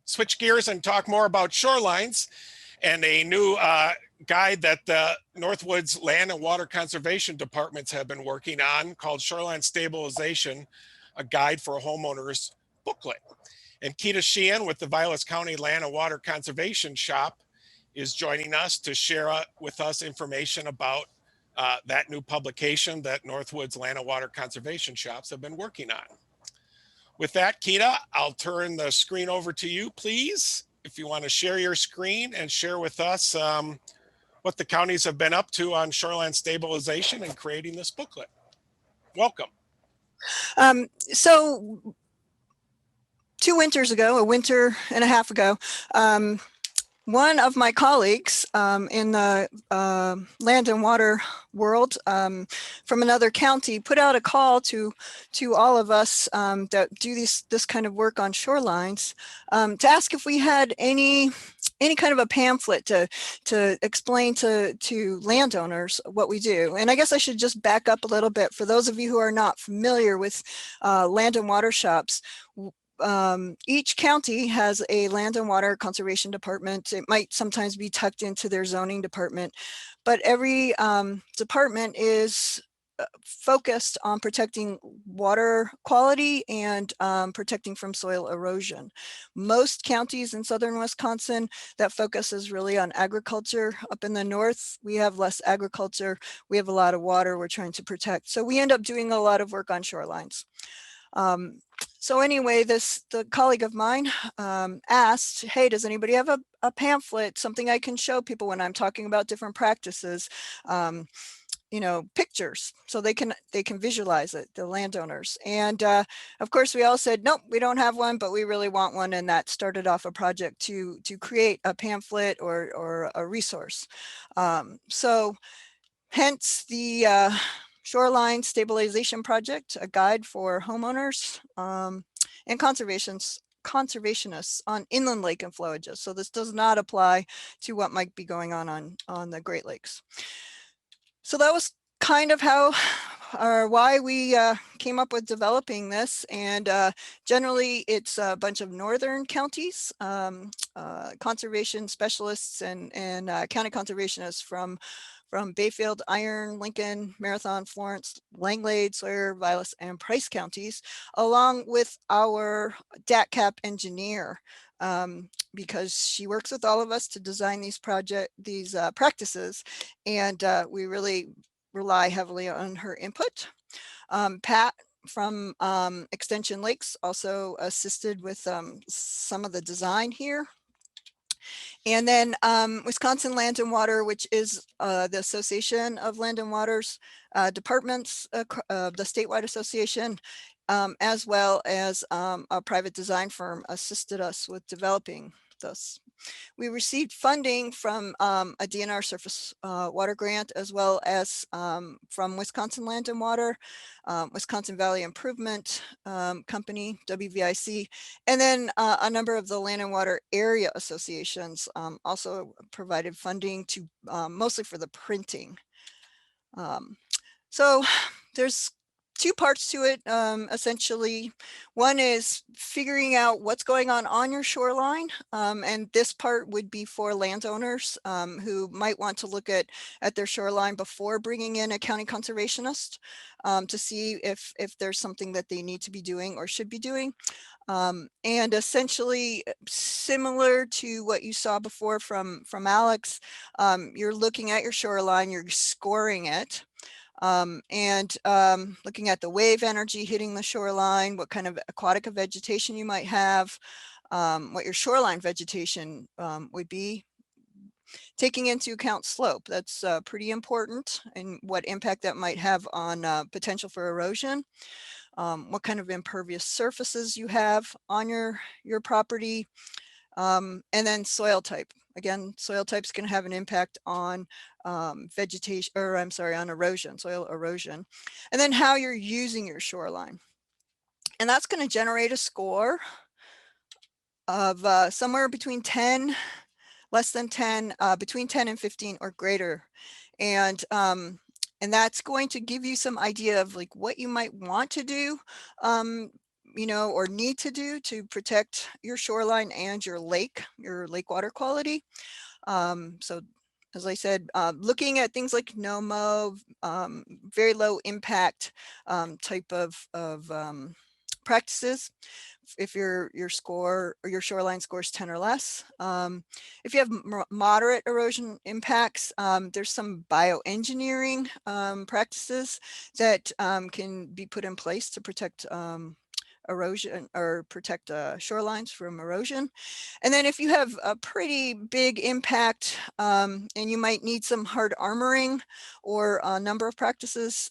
switch gears and talk more about shorelines and a new guide that the Northwoods Land and Water Conservation Departments have been working on called Shoreline Stabilization, a guide for homeowners booklet. And Quita Sheehan with the Vilas County Land and Water Conservation Shop is joining us to share with us information about that new publication that Northwoods Land and Water Conservation Shops have been working on. With that, Quita, I'll turn the screen over to you, please. If you want to share your screen and share with us what the counties have been up to on shoreline stabilization and creating this booklet. Welcome. So 2 winters ago, a winter and a half ago, one of my colleagues in the land and water world from another county put out a call to all of us that do this kind of work on shorelines to ask if we had any kind of a pamphlet to explain to landowners what we do. And I guess I should just back up a little bit for those of you who are not familiar with land and water shops. Each county has a land and water conservation department. It might sometimes be tucked into their zoning department, but every department is focused on protecting water quality and protecting from soil erosion. Most counties in southern Wisconsin, that focus is really on agriculture. Up in the north, we have less agriculture. We have a lot of water we're trying to protect. So we end up doing a lot of work on shorelines. So anyway, the colleague of mine asked, hey, does anybody have a pamphlet, something I can show people when I'm talking about different practices, you know, pictures, so they can visualize it, the landowners. And of course, we all said, nope, we don't have one, but we really want one. And that started off a project to create a pamphlet or a resource. So hence the Shoreline Stabilization Project, a guide for homeowners and conservationists on inland lake and flowages. So this does not apply to what might be going on the Great Lakes. So that was kind of how or why we came up with developing this. And generally it's a bunch of northern counties, conservation specialists and county conservationists from Bayfield, Iron, Lincoln, Marathon, Florence, Langlade, Sawyer, Vilas, and Price counties, along with our DATCAP engineer, because she works with all of us to design these practices, and we really rely heavily on her input. Pat from Extension Lakes also assisted with some of the design here. And then Wisconsin Land and Water, which is the Association of Land and Waters Departments, the statewide association, as well as a private design firm assisted us with developing this. We received funding from a DNR surface water grant, as well as from Wisconsin Land and Water, Wisconsin Valley Improvement Company, WVIC, and then a number of the land and water area associations also provided funding to mostly for the printing. So there's 2 parts to it, essentially. One is figuring out what's going on your shoreline, and this part would be for landowners who might want to look at their shoreline before bringing in a county conservationist to see if there's something that they need to be doing or should be doing. And essentially similar to what you saw before from Alex, you're looking at your shoreline, you're scoring it. And looking at the wave energy hitting the shoreline, what kind of aquatic vegetation you might have, what your shoreline vegetation would be, taking into account slope. That's pretty important, and what impact that might have on potential for erosion, what kind of impervious surfaces you have on your property, and then soil type. Again, soil type is going to have an impact on vegetation, or I'm sorry, on erosion, soil erosion, and then how you're using your shoreline. And that's going to generate a score of somewhere between 10, less than 10, between 10 and 15 or greater. And that's going to give you some idea of like what you might want to do you know, or need to do to protect your shoreline and your lake water quality. So as I said, looking at things like no-mow, very low impact type of practices. If your score or your shoreline scores 10 or less. If you have moderate erosion impacts, there's some bioengineering practices that can be put in place to protect erosion or protect shorelines from erosion. And then if you have a pretty big impact and you might need some hard armoring or a number of practices,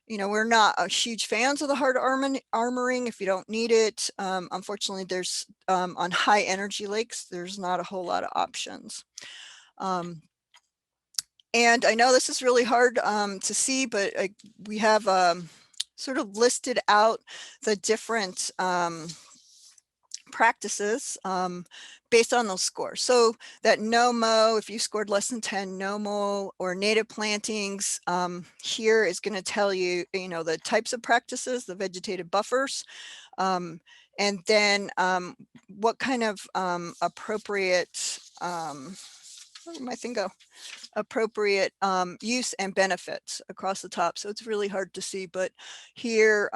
you know, we're not huge fans of the hard armoring if you don't need it. Unfortunately, there's on high energy lakes, there's not a whole lot of options. And I know this is really hard to see, but we have sort of listed out the different practices based on those scores. So that no-mow, if you scored less than 10, no-mow or native plantings, here is going to tell you, you know, the types of practices, the vegetative buffers, and then what kind of appropriate, where did my thing go? Appropriate use and benefits across the top. So it's really hard to see, but here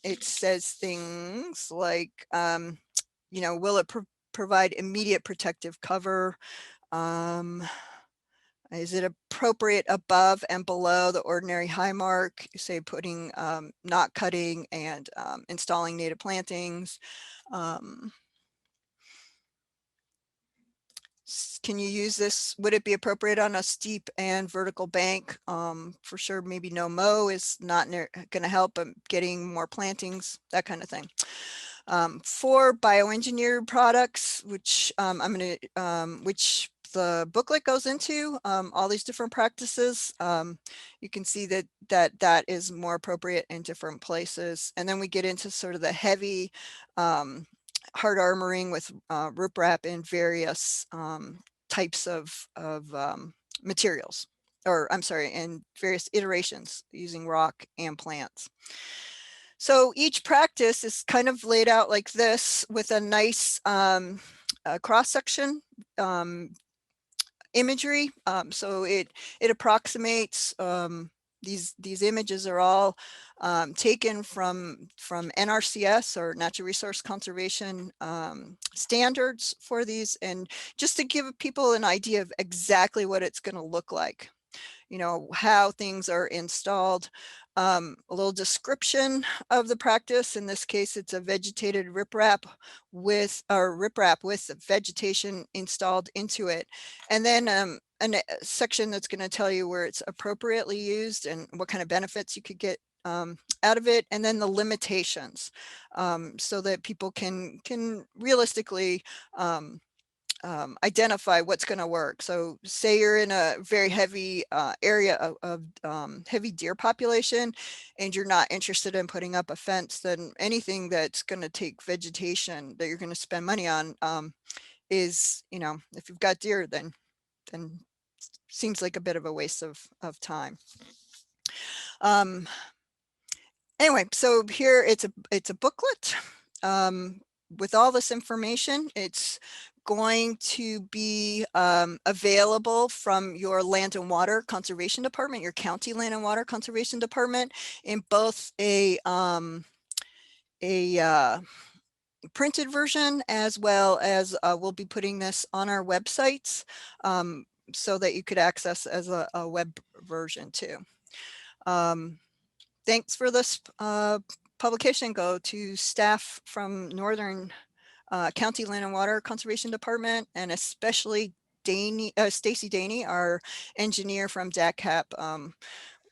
it says things like, you know, will it provide immediate protective cover? Is it appropriate above and below the ordinary high mark, say putting, not cutting and installing native plantings? Can you use this? Would it be appropriate on a steep and vertical bank? For sure, maybe no mow is not going to help, but getting more plantings, that kind of thing. For bioengineered products, which I'm going to, which the booklet goes into, all these different practices. You can see that is more appropriate in different places. And then we get into sort of the heavy hard armoring with riprap in various types of materials, or I'm sorry, in various iterations using rock and plants. So each practice is kind of laid out like this with a nice cross-section imagery. So it approximates, these images are all taken from NRCS or Natural Resource Conservation standards for these, and just to give people an idea of exactly what it's going to look like, you know, how things are installed. A little description of the practice. In this case, it's a vegetated riprap with vegetation installed into it. And then a section that's going to tell you where it's appropriately used and what kind of benefits you could get out of it, and then the limitations, so that people can realistically identify what's going to work. So say you're in a very heavy area of heavy deer population and you're not interested in putting up a fence, then anything that's going to take vegetation that you're going to spend money on is, you know, if you've got deer, then seems like a bit of a waste of time. Anyway, so here it's a booklet with all this information. It's going to be available from your Land and Water Conservation Department, your county Land and Water Conservation Department, in both a printed version, as well as we'll be putting this on our websites so that you could access as a web version too. Thanks for this publication go to staff from Northern County Land and Water Conservation Department, and especially Stacy Daney, our engineer from DACAP.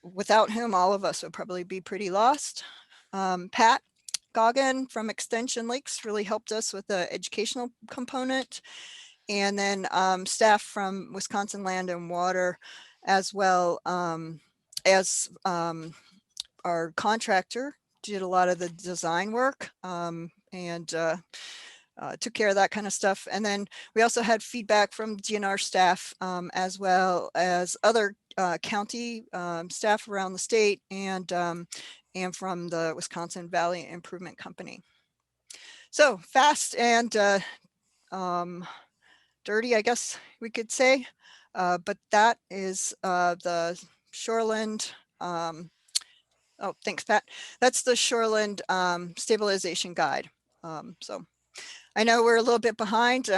Without whom all of us would probably be pretty lost. Pat Goggin from Extension Lakes really helped us with the educational component. And then staff from Wisconsin Land and Water, as well as our contractor, did a lot of the design work and took care of that kind of stuff. And then we also had feedback from DNR staff, as well as other county staff around the state, and and from the Wisconsin Valley Improvement Company. So fast and dirty, I guess we could say, but that is the Shoreline. Oh, thanks, Pat. That's the Shoreline Stabilization Guide. So I know we're a little bit behind,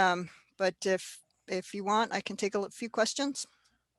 but if you want, I can take a few questions.